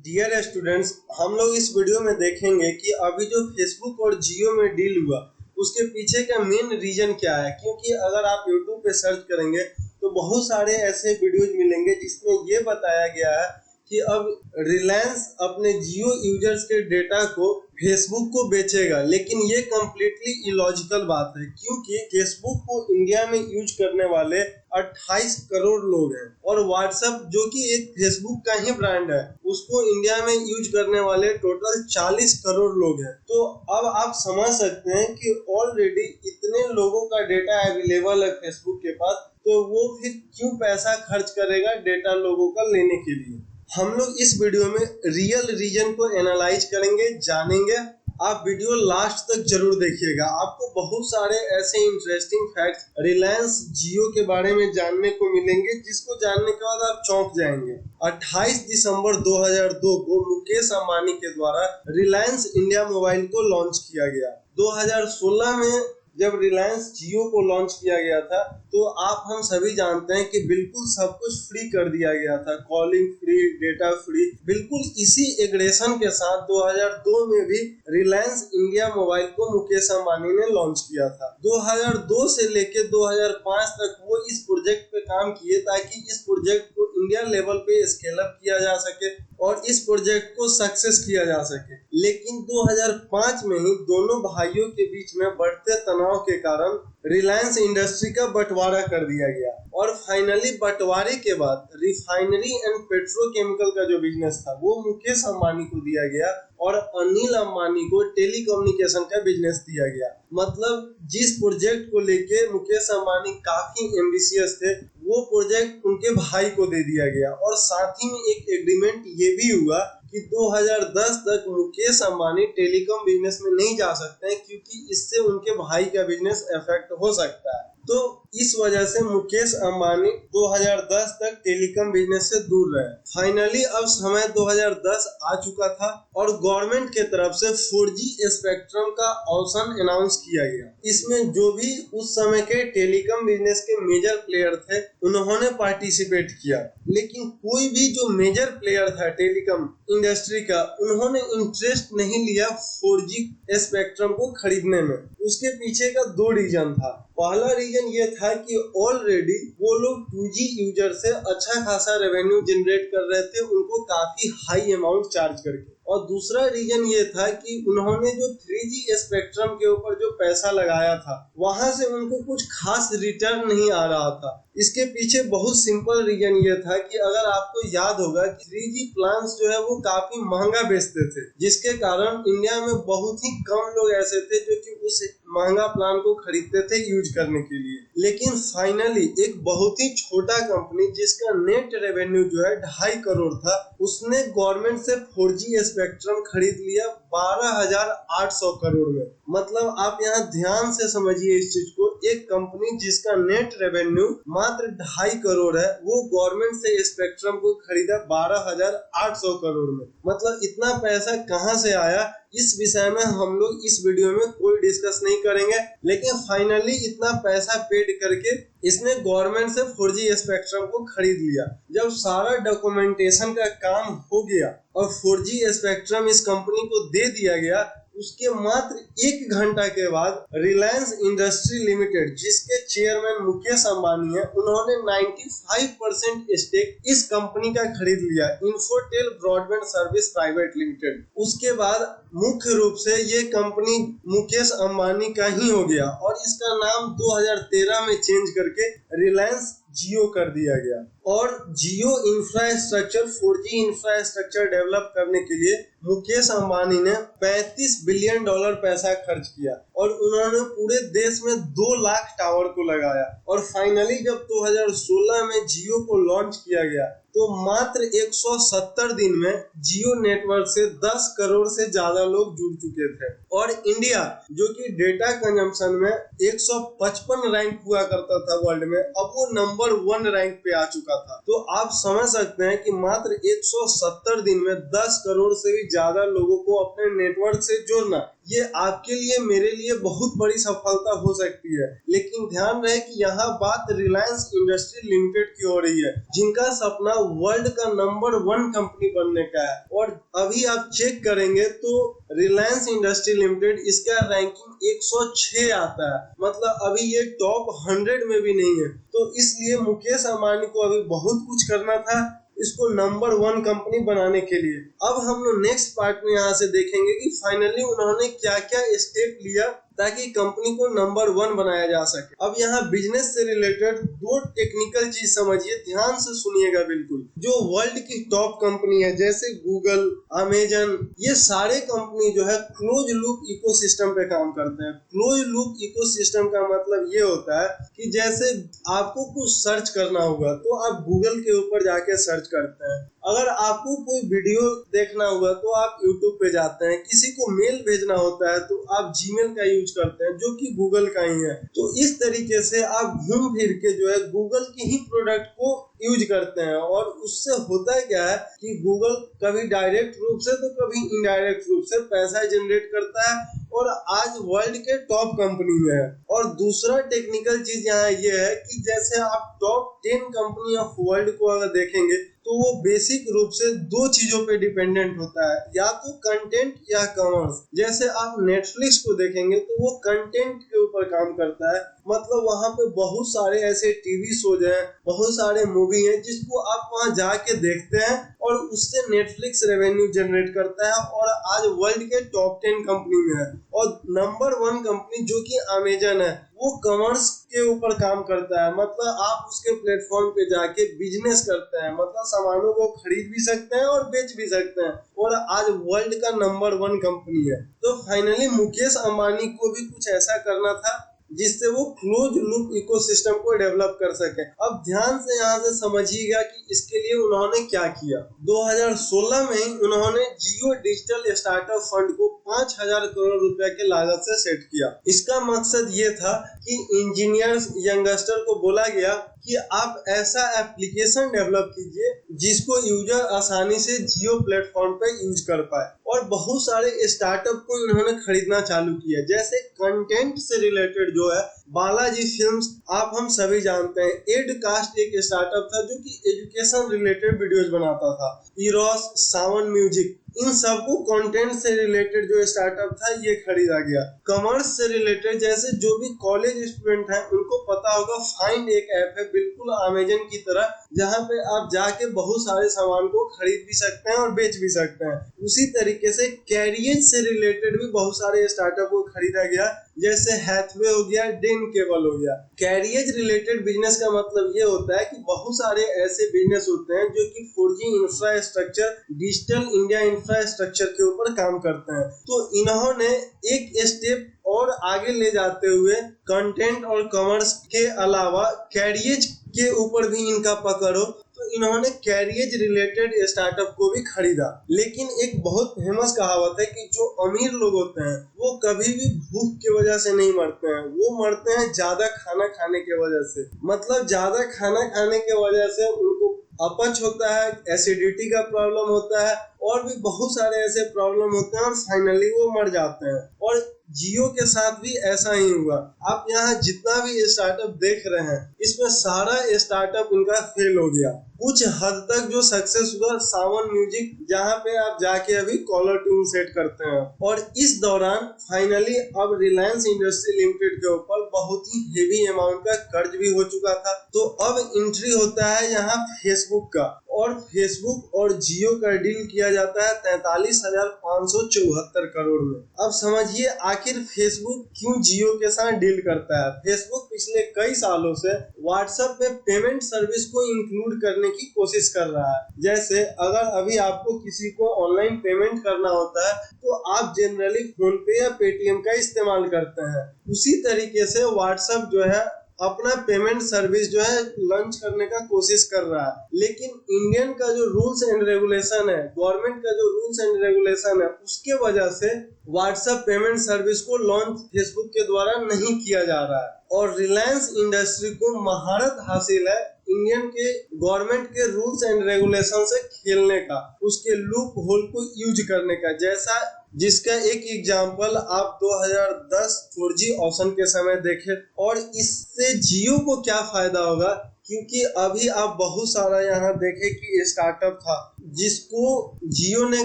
Dear students, हम लोग इस वीडियो में देखेंगे कि अभी जो फेसबुक और जियो में डील हुआ उसके पीछे का मेन रीजन क्या है। क्योंकि अगर आप यूट्यूब पे सर्च करेंगे तो बहुत सारे ऐसे वीडियोज मिलेंगे जिसमें ये बताया गया है कि अब रिलायंस अपने जियो यूजर्स के डेटा को फेसबुक को बेचेगा। लेकिन ये कम्प्लीटली इलॉजिकल बात है, क्योंकि फेसबुक को इंडिया में यूज करने वाले 28 करोड़ लोग हैं और व्हाट्सएप जो कि एक फेसबुक का ही ब्रांड है उसको इंडिया में यूज करने वाले टोटल 40 करोड़ लोग हैं। तो अब आप समझ सकते हैं कि ऑलरेडी इतने लोगों का डेटा अवेलेबल है फेसबुक के पास, तो वो फिर क्यों पैसा खर्च करेगा डेटा लोगों का लेने के लिए। हम लोग इस वीडियो में रियल रीजन को एनालाइज करेंगे, जानेंगे। आप वीडियो लास्ट तक जरूर देखिएगा, आपको बहुत सारे ऐसे इंटरेस्टिंग फैक्ट्स रिलायंस जियो के बारे में जानने को मिलेंगे जिसको जानने के बाद आप चौंक जाएंगे। 28 दिसंबर 2002 को मुकेश अंबानी के द्वारा रिलायंस इंडिया मोबाइल को लॉन्च किया गया। 2016 में जब रिलायंस जियो को लॉन्च किया गया था तो आप हम सभी जानते हैं कि बिल्कुल सब कुछ फ्री कर दिया गया था, कॉलिंग फ्री, डेटा फ्री। बिल्कुल इसी एग्रेशन के साथ 2002 में भी रिलायंस इंडिया मोबाइल को मुकेश अंबानी ने लॉन्च किया था। 2002 से लेकर 2005 तक वो इस प्रोजेक्ट पे काम किए ताकि इस प्रोजेक्ट को इंडिया लेवल पे स्केल अप किया जा सके और इस प्रोजेक्ट को सक्सेस किया जा सके। लेकिन 2005 में ही दोनों भाइयों के बीच में बढ़ते तनाव के कारण रिलायंस इंडस्ट्री का बंटवारा कर दिया गया और फाइनली बंटवारे के बाद रिफाइनरी एंड पेट्रोकेमिकल का जो बिजनेस था वो मुकेश अंबानी को दिया गया और अनिल अंबानी को टेलीकम्युनिकेशन का बिजनेस दिया गया। मतलब जिस प्रोजेक्ट को लेके मुकेश अंबानी काफी एम्बिशियस थे वो प्रोजेक्ट उनके भाई को दे दिया गया। और साथ ही में एक एग्रीमेंट ये भी हुआ कि 2010 तक मुकेश अंबानी टेलीकॉम बिजनेस में नहीं जा सकते हैं क्योंकि इससे उनके भाई का बिजनेस इफेक्ट हो सकता है। तो इस वजह से मुकेश अंबानी 2010 तक टेलीकॉम बिजनेस से दूर रहे। फाइनली अब समय 2010 आ चुका था और गवर्नमेंट के तरफ से 4G स्पेक्ट्रम का ऑप्शन अनाउंस किया गया। इसमें जो भी उस समय के टेलीकॉम बिजनेस के मेजर प्लेयर थे उन्होंने पार्टिसिपेट किया, लेकिन कोई भी जो मेजर प्लेयर था टेलीकॉम इंडस्ट्री का उन्होंने इंटरेस्ट नहीं लिया 4G स्पेक्ट्रम को खरीदने में। उसके पीछे का दो रीजन था। पहला रीजन ये था कि ऑलरेडी वो लोग 2G यूजर से अच्छा खासा रेवेन्यू जनरेट कर रहे थे, उनको काफी हाई अमाउंट चार्ज करके। और दूसरा रीजन ये था कि उन्होंने जो 3G स्पेक्ट्रम के ऊपर जो पैसा लगाया था वहां से उनको कुछ खास रिटर्न नहीं आ रहा था। इसके पीछे बहुत सिंपल रीजन ये था कि अगर आपको याद होगा कि 3G प्लान्स जो है वो काफी महंगा बेचते थे, जिसके कारण इंडिया में बहुत ही कम लोग ऐसे थे जो कि उस महंगा प्लान को खरीदते थे यूज करने के लिए। लेकिन फाइनली एक बहुत ही छोटा कंपनी जिसका नेट रेवेन्यू जो है 2.5 करोड़ था उसने गवर्नमेंट से 4G स्पेक्ट्रम खरीद लिया 12,800 करोड़ में। मतलब आप यहाँ ध्यान से समझिए इस चीज को, एक कंपनी जिसका नेट रेवेन्यू मात्र 2.5 करोड़ है वो गवर्नमेंट से स्पेक्ट्रम को खरीदा 12,800 करोड़ में। मतलब इतना पैसा कहाँ से आया इस विषय में हम लोग इस वीडियो में कोई डिस्कस नहीं करेंगे। लेकिन फाइनली इतना पैसा पेड करके इसने गवर्नमेंट से 4G स्पेक्ट्रम को खरीद लिया। जब सारा डॉक्यूमेंटेशन का काम हो गया और 4G स्पेक्ट्रम इस कंपनी को दे दिया गया, उसके मात्र 1 घंटा के बाद रिलायंस इंडस्ट्री लिमिटेड जिसके चेयरमैन मुकेश अंबानी है उन्होंने 95% स्टेक इस कंपनी का खरीद लिया, Infotel broadband service private limited. उसके बाद मुख्य रूप से ये कंपनी मुकेश अंबानी का ही हो गया और इसका नाम 2013 में चेंज करके रिलायंस जियो कर दिया गया। और जियो इंफ्रास्ट्रक्चर 4G इंफ्रास्ट्रक्चर डेवलप करने के लिए मुकेश अंबानी ने $35 बिलियन पैसा खर्च किया और उन्होंने पूरे देश में 2 लाख टावर को लगाया। और फाइनली जब 2016 में जियो को लॉन्च किया गया तो मात्र 170 दिन में जियो नेटवर्क से 10 करोड़ से ज्यादा लोग जुड़ चुके थे। और इंडिया जो कि डेटा कंजम्पशन में 155 रैंक हुआ करता था वर्ल्ड में, अब वो नंबर 1 रैंक पे आ चुका था। तो आप समझ सकते हैं कि मात्र 170 दिन में 10 करोड़ से भी ज्यादा लोगों को अपने नेटवर्क से जोड़ना ये आपके लिए मेरे लिए बहुत बड़ी सफलता हो सकती है। लेकिन ध्यान रहे कि यहाँ बात रिलायंस इंडस्ट्री लिमिटेड की हो रही है, जिनका सपना वर्ल्ड का नंबर 1 कंपनी बनने का है। और अभी आप चेक करेंगे तो रिलायंस इंडस्ट्री लिमिटेड इसका रैंकिंग 106 आता है, मतलब अभी ये टॉप 100 में भी नहीं है। तो इसलिए मुकेश अंबानी को अभी बहुत कुछ करना था इसको नंबर 1 कंपनी बनाने के लिए। अब हम लोग नेक्स्ट पार्ट में यहाँ से देखेंगे कि फाइनली उन्होंने क्या क्या स्टेप लिया ताकि कंपनी को नंबर 1 बनाया जा सके। अब यहाँ बिजनेस से रिलेटेड 2 टेक्निकल चीज समझिए, ध्यान से सुनिएगा बिल्कुल। जो वर्ल्ड की टॉप कंपनी है जैसे गूगल, अमेजन, ये सारे कंपनी जो है क्लोज लूप इकोसिस्टम पे काम करते हैं। क्लोज लूप इकोसिस्टम का मतलब ये होता है कि जैसे आपको कुछ सर्च करना होगा तो आप गूगल के ऊपर जाके सर्च करते हैं। अगर आपको कोई वीडियो देखना होगा तो आप यूट्यूब पे जाते हैं। किसी को मेल भेजना होता है तो आप जीमेल का यूज करते हैं जो कि गूगल का ही है। तो इस तरीके से आप घूम फिर के जो है गूगल के ही प्रोडक्ट को यूज करते हैं। और उससे होता है क्या है कि गूगल कभी डायरेक्ट रूप से तो कभी इनडायरेक्ट रूप से पैसा जनरेट करता है और आज वर्ल्ड के टॉप कंपनी में है। और दूसरा टेक्निकल चीज यहाँ ये है कि जैसे आप टॉप 10 कंपनी ऑफ वर्ल्ड को अगर देखेंगे तो वो बेसिक रूप से 2 चीजों पे डिपेंडेंट होता है, या तो कंटेंट या कॉमर्स। जैसे आप नेटफ्लिक्स को देखेंगे तो वो कंटेंट के ऊपर काम करता है, मतलब वहां पे बहुत सारे ऐसे टीवी शोज हैं, बहुत सारे मूवी हैं जिसको आप वहां जाके देखते हैं और उससे नेटफ्लिक्स रेवेन्यू जनरेट करता है और आज वर्ल्ड के टॉप 10 कंपनी में है। और नंबर 1 कंपनी जो कि अमेजन है वो कॉमर्स के ऊपर काम करता है, मतलब आप उसके प्लेटफॉर्म पे जाके बिजनेस करते हैं, मतलब सामानों को खरीद भी सकते हैं और बेच भी सकते हैं। और आज वर्ल्ड का नंबर 1 कंपनी है। तो फाइनली मुकेश अंबानी को भी कुछ ऐसा करना था जिससे वो क्लोज लूप इकोसिस्टम को डेवलप कर सके। अब ध्यान से यहाँ से समझिएगा कि इसके लिए उन्होंने क्या किया। 2016 में ही उन्होंने जियो डिजिटल स्टार्टअप फंड को 5,000 करोड़ रुपए के लागत से सेट किया। इसका मकसद ये था कि इंजीनियर्स, यंगस्टर को बोला गया कि आप ऐसा एप्लीकेशन डेवलप कीजिए जिसको यूजर आसानी से जियो प्लेटफॉर्म पे यूज कर पाए। और बहुत सारे स्टार्टअप को इन्होंने खरीदना चालू किया। जैसे कंटेंट से रिलेटेड जो है बालाजी फिल्म्स, आप हम सभी जानते हैं। एडकास्ट एक स्टार्टअप था जो कि एजुकेशन रिलेटेड वीडियोस बनाता था। इरोस, सावन म्यूजिक, इन सबको कंटेंट से रिलेटेड जो स्टार्टअप था ये खरीदा गया। कॉमर्स से रिलेटेड जैसे जो भी कॉलेज स्टूडेंट हैं उनको पता होगा फाइंड एक ऐप है बिल्कुल अमेजन की तरह, जहां पे आप जाके बहुत सारे सामान को खरीद भी सकते हैं और बेच भी सकते हैं। उसी तरीके से कैरियर से रिलेटेड भी बहुत सारे स्टार्टअप को खरीदा गया, जैसे हैथवे हो गया, डेन केबल हो गया। कैरियर रिलेटेड बिजनेस का मतलब ये होता है कि बहुत सारे ऐसे बिजनेस होते हैं जो कि 4G infrastructure, digital India infrastructure के ऊपर काम करते हैं। तो इन्होंने एक स्टेप और आगे ले जाते हुए कंटेंट और कॉमर्स के अलावा कैरियर के ऊपर भी इनका पकड़ हो, तो इन्होंने कैरियर रिलेटेड स्टार्टअप को भी खरीदा। लेकिन एक बहुत फेमस कहावत है कि जो अमीर लोग होते हैं वो कभी भी भूख की वजह से नहीं मरते हैं, वो मरते हैं ज्यादा खाना खाने की वजह से। मतलब ज्यादा खाना खाने की वजह से उनको अपच होता है, एसिडिटी का प्रॉब्लम होता है और भी बहुत सारे ऐसे प्रॉब्लम होते हैं और फाइनली वो मर जाते हैं। और जियो के साथ भी ऐसा ही हुआ। आप यहाँ जितना भी स्टार्टअप देख रहे हैं इसमें सारा स्टार्टअप इनका फेल हो गया। कुछ हद तक जो सक्सेस हुआ सावन म्यूजिक, जहाँ पे आप जाके अभी कॉलर ट्यून सेट करते हैं। और इस दौरान फाइनली अब रिलायंस इंडस्ट्री लिमिटेड के ऊपर बहुत ही हेवी अमाउंट का कर्ज भी हो चुका था। तो अब एंट्री होता है यहाँ फेसबुक का, और फेसबुक और जियो का डील किया जाता है 43,574 करोड़ में। अब समझिए आखिर फेसबुक क्यों जियो के साथ डील करता है। फेसबुक पिछले कई सालों से व्हाट्सएप में पेमेंट सर्विस को इंक्लूड करने की कोशिश कर रहा है। जैसे अगर अभी आपको किसी को ऑनलाइन पेमेंट करना होता है तो आप जनरली फोन पे या पेटीएम का इस्तेमाल करते हैं। उसी तरीके से व्हाट्सएप जो है अपना पेमेंट सर्विस जो है लॉन्च करने का कोशिश कर रहा है। लेकिन इंडियन का जो रूल्स एंड रेगुलेशन है, गवर्नमेंट का जो रूल्स एंड रेगुलेशन है, उसके वजह से व्हाट्सएप पेमेंट सर्विस को लॉन्च फेसबुक के द्वारा नहीं किया जा रहा है। और रिलायंस इंडस्ट्री को महारत हासिल है इंडियन के गवर्नमेंट के रूल्स एंड रेगुलेशन से खेलने का, उसके लूप होल को यूज करने का, जैसा जिसका एक एग्जांपल आप 2010 4G ऑप्शन के समय देखे। और इससे जियो को क्या फायदा होगा, क्योंकि अभी आप बहुत सारा यहाँ देखे कि स्टार्टअप था जिसको जियो ने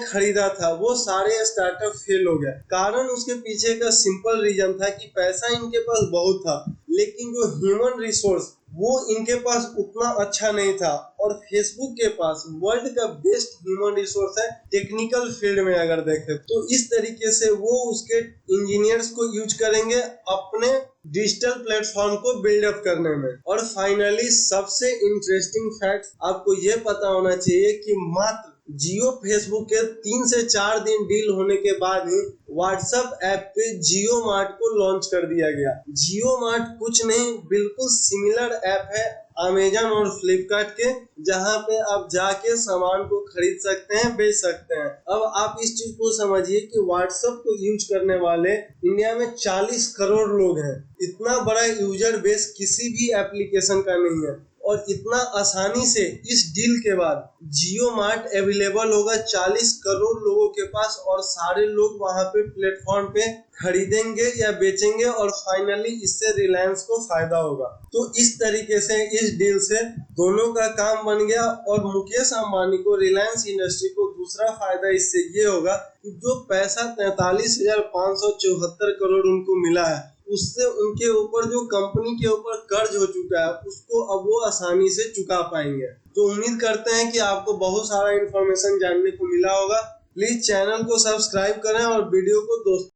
खरीदा था, वो सारे स्टार्टअप फेल हो गया। कारण उसके पीछे का सिंपल रीजन था कि पैसा इनके पास बहुत था, लेकिन जो ह्यूमन रिसोर्स वो इनके पास उतना अच्छा नहीं था। और फेसबुक के पास वर्ल्ड का बेस्ट ह्यूमन रिसोर्स है टेक्निकल फील्ड में, अगर देखें तो इस तरीके से वो उसके इंजीनियर्स को यूज करेंगे अपने डिजिटल प्लेटफॉर्म को बिल्डअप करने में। और फाइनली सबसे इंटरेस्टिंग फैक्ट आपको ये पता होना चाहिए कि मात्र जियो फेसबुक के 3 से 4 दिन डील होने के बाद ही व्हाट्सएप ऐप पे जियो मार्ट को लॉन्च कर दिया गया। जियो मार्ट कुछ नहीं, बिल्कुल सिमिलर ऐप है अमेजन और फ्लिपकार्ट के, जहां पे आप जाके सामान को खरीद सकते हैं, बेच सकते हैं। अब आप इस चीज को समझिए कि व्हाट्सएप को यूज करने वाले इंडिया में 40 करोड़ लोग हैं। इतना बड़ा यूजर बेस किसी भी एप्लीकेशन का नहीं है। और इतना आसानी से इस डील के बाद जियो मार्ट अवेलेबल होगा 40 करोड़ लोगों के पास, और सारे लोग वहां पे प्लेटफॉर्म पे खरीदेंगे या बेचेंगे, और फाइनली इससे रिलायंस को फायदा होगा। तो इस तरीके से इस डील से दोनों का काम बन गया। और मुकेश अंबानी को, रिलायंस इंडस्ट्री को दूसरा फायदा इससे ये होगा कि जो पैसा 43,574 करोड़ उनको मिला है, उससे उनके ऊपर जो कंपनी के ऊपर कर्ज हो चुका है उसको अब वो आसानी से चुका पाएंगे। तो उम्मीद करते हैं कि आपको बहुत सारा इंफॉर्मेशन जानने को मिला होगा। प्लीज चैनल को सब्सक्राइब करें और वीडियो को दोस्तों